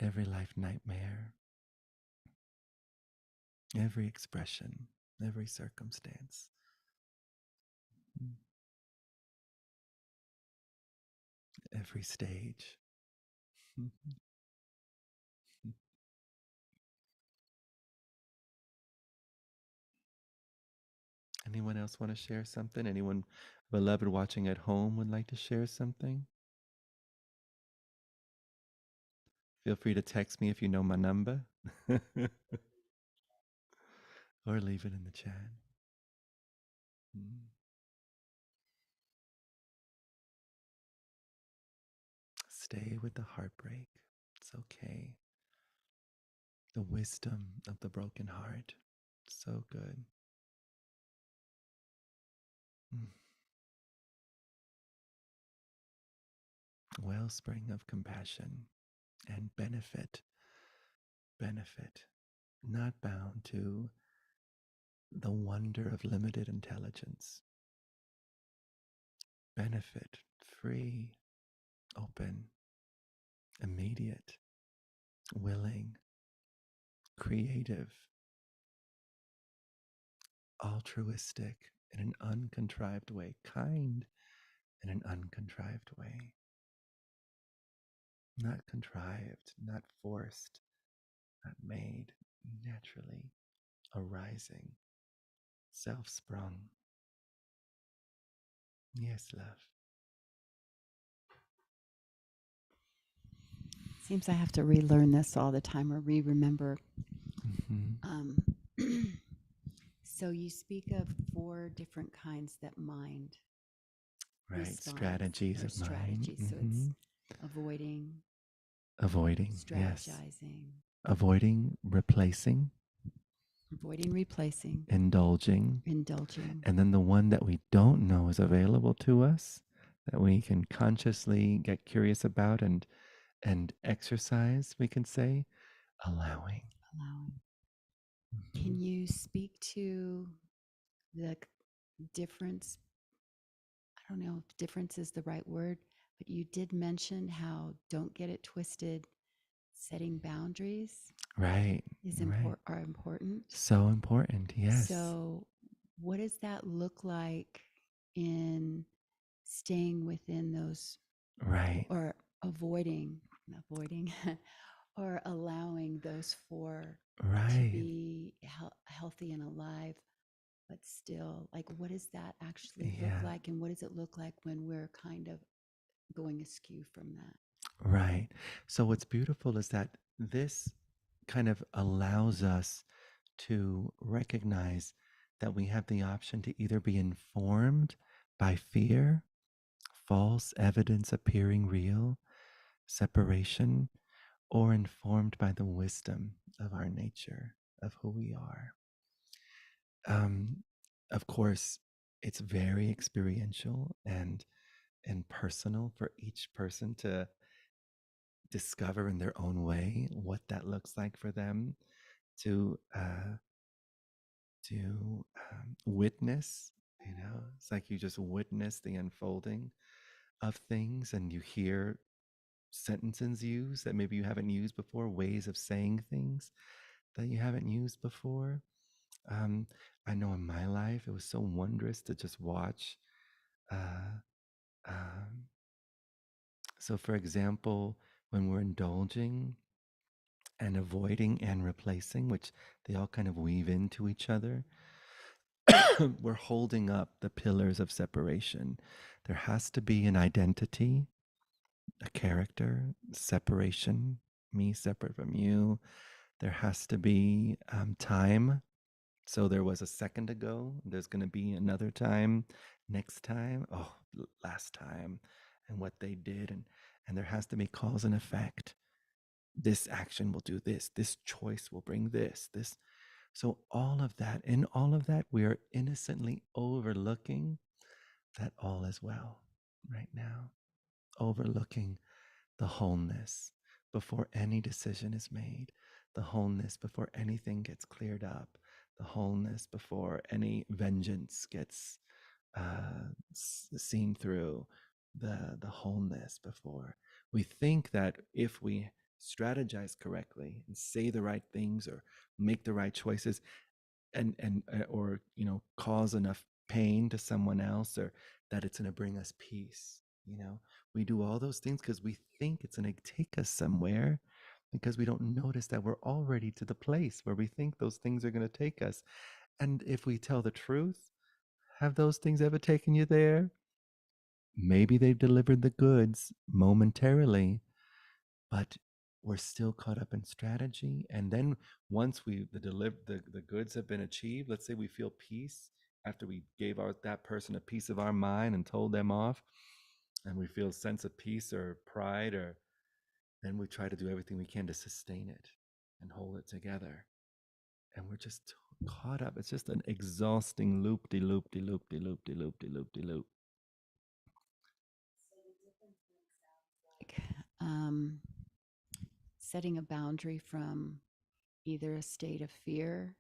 every life nightmare, every expression, every circumstance. Every stage. Anyone else want to share something? Anyone beloved watching at home would like to share something? Feel free to text me if you know my number or leave it in the chat. Stay with the heartbreak. It's okay. The wisdom of the broken heart. So good. Wellspring of compassion and benefit. Benefit. Not bound to the wonder of limited intelligence. Benefit, free, open, immediate, willing, creative, altruistic in an uncontrived way, kind in an uncontrived way. Not contrived, not forced, not made, naturally arising, self sprung. Yes, love. Seems I have to relearn this all the time or remember. Hmm. Um, so you speak of 4 different kinds that mind Right. responds Strategies or of mine. strategies. So it's Hmm. avoiding, Avoiding. Yes. strategizing, Avoiding, replacing, avoiding, replacing, indulging. indulging. And then the one that we don't know is available to us that we can consciously get curious about and exercise, we can say, allowing. Allowing. Mhm. Can you speak to the difference? I don't know if difference is the right word, but you did mention how don't get it twisted. Setting boundaries Right, is right. are important. So important. Yes. So, what does that look like in staying within those Right, or avoiding or allowing those 4 to right. be healthy and alive, but still, like, what does that actually look Yeah, like? And what does it look like when we're kind of going askew from that? right. So, what's beautiful is that this kind of allows us to recognize that we have the option to either be informed by fear, false evidence appearing real, separation, or informed by the wisdom of our nature, of who we are. Um, of course, it's very experiential and personal for each person to discover in their own way what that looks like for them to witness. You know, it's like you just witness the unfolding of things, and you hear sentences used that maybe you haven't used before, ways of saying things that you haven't used before. Um, I know in my life it was so wondrous to just watch. Uh, um, so, for example, when we're indulging and avoiding and replacing, which they all kind of weave into each other, we're holding up the pillars of separation. There has to be an identity, a character, separation, me separate from you. There has to be time. So there was a second ago. There's going to be another time, next time, oh, last time, and what they did. And there has to be cause and effect. This action will do this. This choice will bring this. This. So all of that, in all of that, we are innocently overlooking that all is well right now, overlooking the wholeness before any decision is made, the wholeness before anything gets cleared up, the wholeness before any vengeance gets seen through, the wholeness before. We think that if we strategize correctly and say the right things or make the right choices, and or cause enough pain to someone else, or that it's going to bring us peace. We do all those things because we think it's going to take us somewhere, because we don't notice that we're already to the place where we think those things are going to take us. And if we tell the truth, have those things ever taken you there? Maybe they've delivered the goods momentarily, but we're still caught up in strategy. And then once the goods have been achieved, let's say we feel peace after we gave that person a piece of our mind and told them off, and we feel a sense of peace or pride, or then we try to do everything we can to sustain it and hold it together. And we're just caught up. It's just an exhausting loop de loop de loop de loop de loop de loop de loop. Like, um, setting a boundary from either a state of fear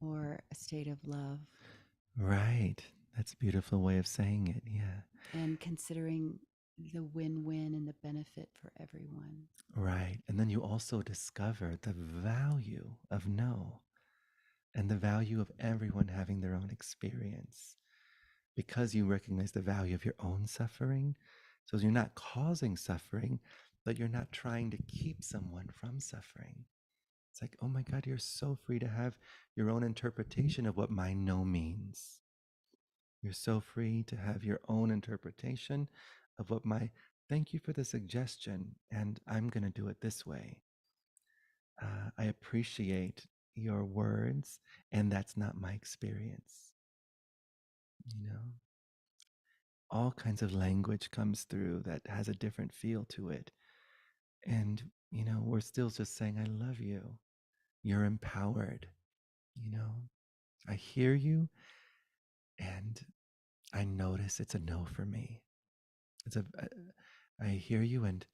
or a state of love, Right. That's a beautiful way of saying it. Yeah. and considering the win-win and the benefit for everyone. Right. And then you also discover the value of no, and the value of everyone having their own experience, because you recognize the value of your own suffering. So you're not causing suffering, but you're not trying to keep someone from suffering. It's like, oh my God, you're so free to have your own interpretation of what my no means. You're so free to have your own interpretation of what my thank you for the suggestion, and I'm going to do it this way. I appreciate your words, and that's not my experience. You know, all kinds of language comes through that has a different feel to it. And, we're still just saying, I love you. You're empowered. You know, I hear you, and I notice it's a no for me. I hear you, and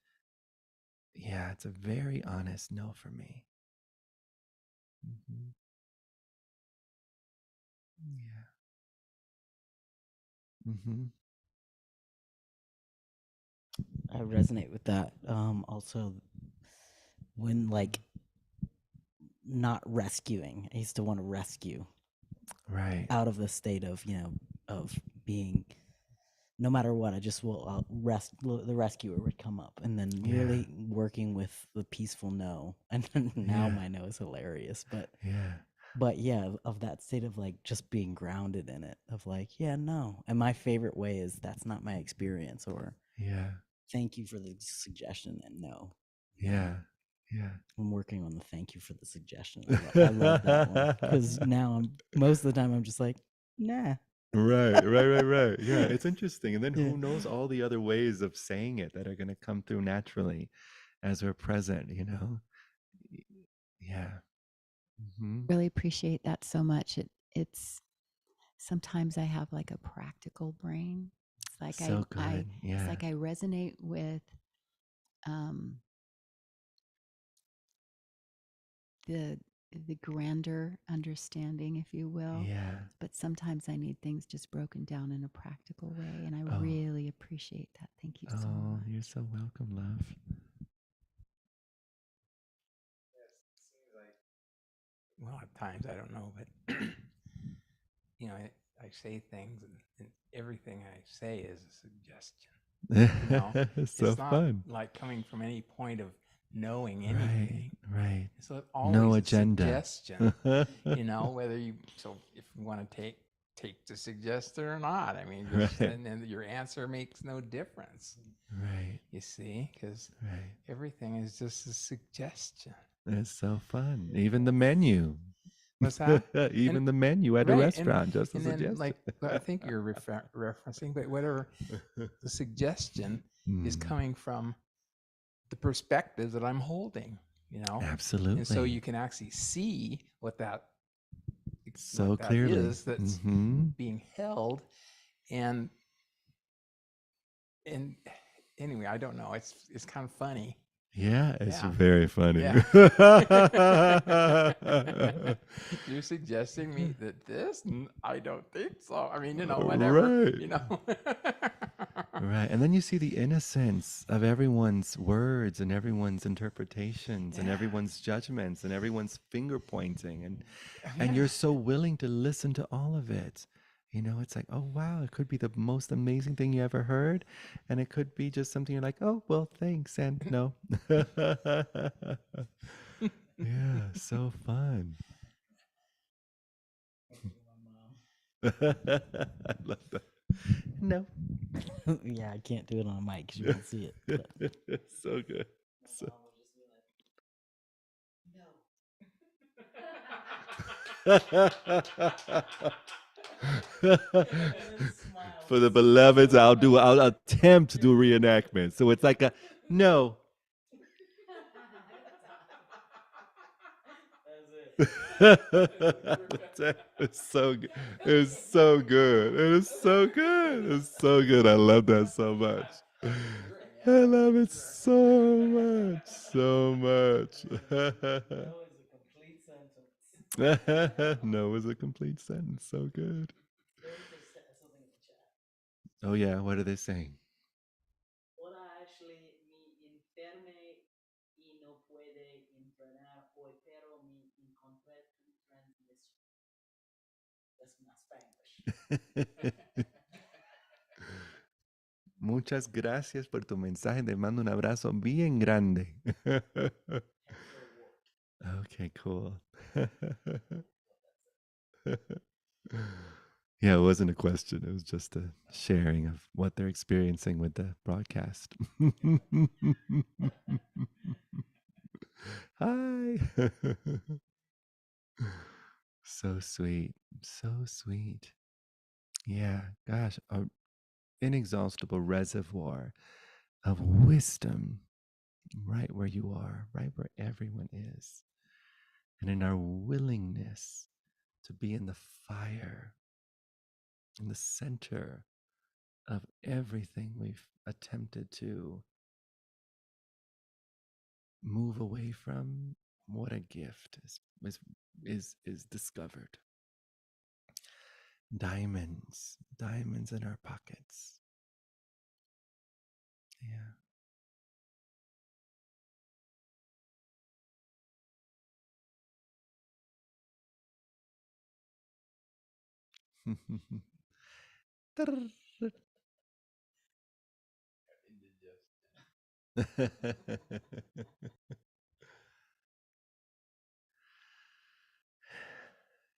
yeah, it's a very honest no for me. Hmm. Yeah. Hmm. I resonate with that. Also, when like not rescuing, I used to want to rescue Right. out of the state of of being. No matter what, I just will the rescuer would come up, and then Yeah. really working with the peaceful no, and then now Yeah. my no is hilarious, Yeah. but yeah, of that state of like just being grounded in it, of like, yeah, no. And my favorite way is that's not my experience, or Yeah. thank you for the suggestion, and no. Yeah. Yeah. I'm working on the thank you for the suggestion. I love that one because now most of the time I'm just like, nah. Right. Yeah, it's interesting. And then Yeah. who knows all the other ways of saying it that are going to come through naturally as we're present, Y- Yeah. Hmm. Really appreciate that so much. It's sometimes I have like a practical brain. It's like So I good. it's Yeah. like I resonate with um, the the grander understanding, if you will. Yeah. But sometimes I need things just broken down in a practical way, and I Oh, really appreciate that. Thank you so oh, you're much. so welcome, love. Yes, it seems like, well, at times I don't know, but I say things, and everything I say is a suggestion. So It's not fun. like coming from any point of knowing Right, anything. right. It's No always a agenda. suggestion. Whether if you want to take the suggestion or not. I mean, just Right, and then your answer makes no difference. right, You see, because right. everything is just a suggestion. It's so fun. Even the menu. What's that? Even the menu at a Right, restaurant, just a and then suggestion. I think you're referencing, but whatever, the suggestion is Mm, coming from the perspective that I'm holding, and so absolutely. you can actually see what that So clearly. is that's Hmm. being held, and and anyway, I don't know. It's kind of funny. Yeah, it's Yeah. very funny. Yeah. You're suggesting me that this? I don't think so. I mean, whatever, Right. Right. And then you see the innocence of everyone's words and everyone's interpretations and Yeah. everyone's judgments and everyone's finger pointing and Yeah. you're so willing to listen to all of it. It's like, oh wow, it could be the most amazing thing you ever heard. And it could be just something you're like, oh well, thanks. And no. Yeah, so fun. I love that. No. Yeah, I can't do it on a mic because you won't see it. But So good. my So mom will just be like, For the beloveds, I'll attempt to do reenactment. So it's like a no. It's so good. It's so good. It is so good. It's so good. I love that so much. I love it so much. So much. no is a complete sentence. No is a complete sentence. So good. Something in the chat. Oh yeah, what are they saying? Ora Ashley mi enferme y no puede entrenar hoy, pero me encontré tu transmisión. That's my Spanish. Muchas gracias por tu mensaje. Te mando un abrazo bien grande. Okay, cool. Yeah, it wasn't a question. It was just a sharing of what they're experiencing with the broadcast. Hi. So sweet. So sweet. Yeah, gosh, an inexhaustible reservoir of wisdom right where you are, right where everyone is. And in our willingness to be in the fire, in the center of everything we've attempted to move away from, what a gift is discovered. Diamonds in our pockets. Yeah.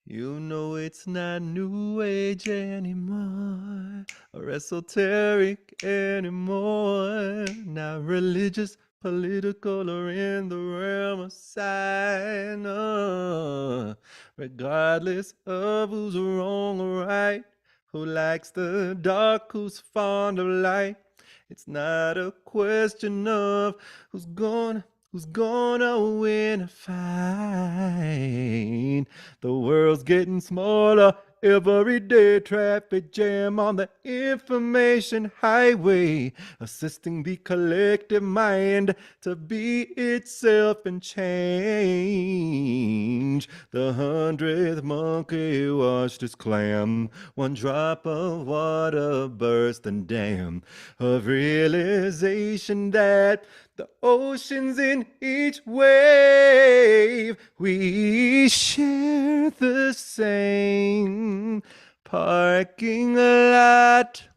You know it's not new age anymore, or esoteric anymore, not religious, political, or in the realm of science. Regardless of who's wrong or right, who likes the dark, who's fond of light, it's not a question of who's gonna win a fight. The world's getting smaller every day. Traffic jam on the information highway, assisting the collective mind to be itself and change. The 100th monkey washed his clam. One drop of water burst the dam of realization that the oceans in each wave, we share the same parking lot.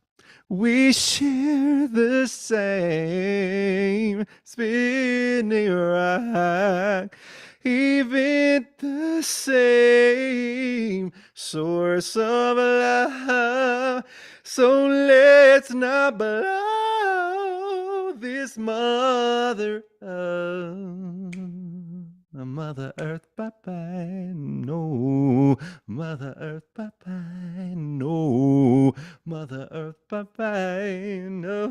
We share the same spinning rock, even the same source of love. So let's not blow this Mother Earth, bye-bye, no. Mother Earth, bye-bye, no. Mother Earth, bye-bye, no.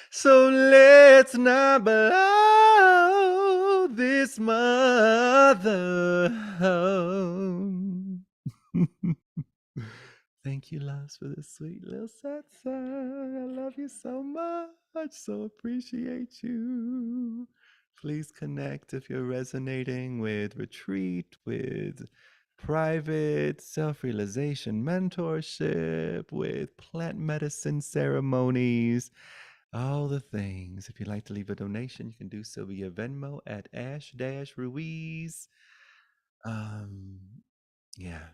So let's not blow this mother. Thank you, loves, for this sweet little satsang. I love you so much. So appreciate you. Please connect if you're resonating with retreat, with private self-realization mentorship, with plant medicine ceremonies, all the things. If you'd like to leave a donation, you can do so via Venmo at Ash-Ruiz. Yeah,